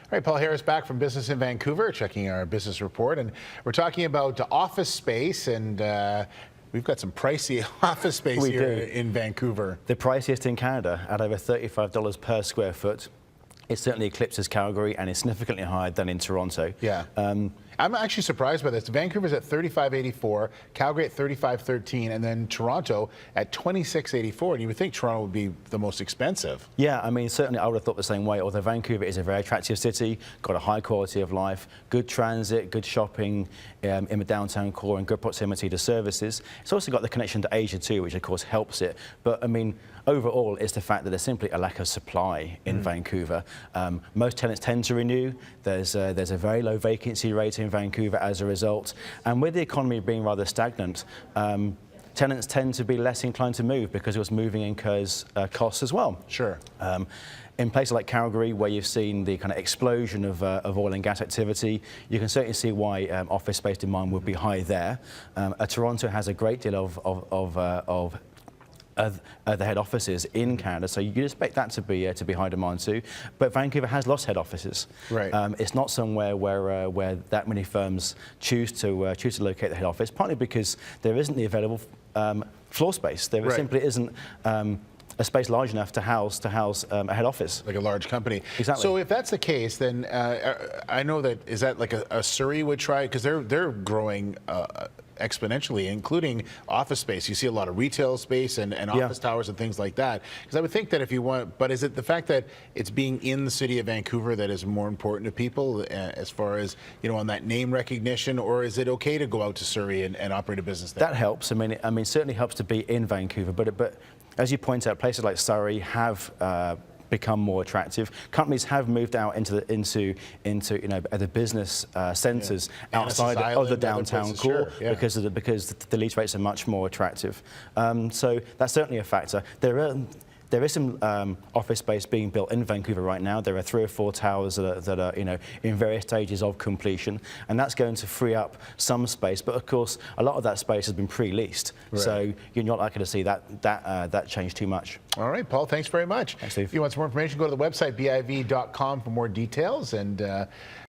All right, Paul Harris back from Business in Vancouver, checking our business report, and we're talking about office space, and we've got some pricey office space here in Vancouver. The priciest in Canada at over $35 per square foot. It certainly eclipses Calgary and is significantly higher than in Toronto. Yeah. I'm actually surprised by this. Vancouver's at $35.84, Calgary at $35.13, and then Toronto at $26.84. And you would think Toronto would be the most expensive. Yeah, I mean, certainly I would have thought the same way, although Vancouver is a very attractive city, got a high quality of life, good transit, good shopping in the downtown core, and good proximity to services. It's also got the connection to Asia too, which of course helps it. But I mean, overall, it's the fact that there's simply a lack of supply in Vancouver. Most tenants tend to renew. There's a very low vacancy rate in Vancouver as a result. And with the economy being rather stagnant, tenants tend to be less inclined to move because it was moving incurs costs as well. Sure. In places like Calgary, where you've seen the kind of explosion of oil and gas activity, you can certainly see why office space demand would be high there. Toronto has a great deal of the head offices in Canada, so you'd expect that to be high demand too. But Vancouver has lost head offices. Right. It's not somewhere where that many firms choose to locate the head office, partly because there isn't the available floor space. There simply isn't a space large enough to house a head office. Like a large company. Exactly. So if that's the case, then I know that, is that like a Surrey would try, because they're growing exponentially, including office space. You see a lot of retail space and office towers and things like that. Because I would think that if you want, but is it the fact that it's being in the city of Vancouver that is more important to people as far as, you know, on that name recognition, or is it okay to go out to Surrey and operate a business there? That helps. I mean, it certainly helps to be in Vancouver, but as you point out, places like Surrey have become more attractive. Companies have moved out into you know, the business centres outside of the downtown core, because the lease rates are much more attractive. So that's certainly a factor. There is some office space being built in Vancouver right now. There are 3 or 4 towers that are you know, in various stages of completion, and that's going to free up some space. But of course, a lot of that space has been pre-leased, so you're not likely to see that change too much. All right, Paul. Thanks very much. Thanks, Steve. If you want some more information, go to the website BIV.com for more details. And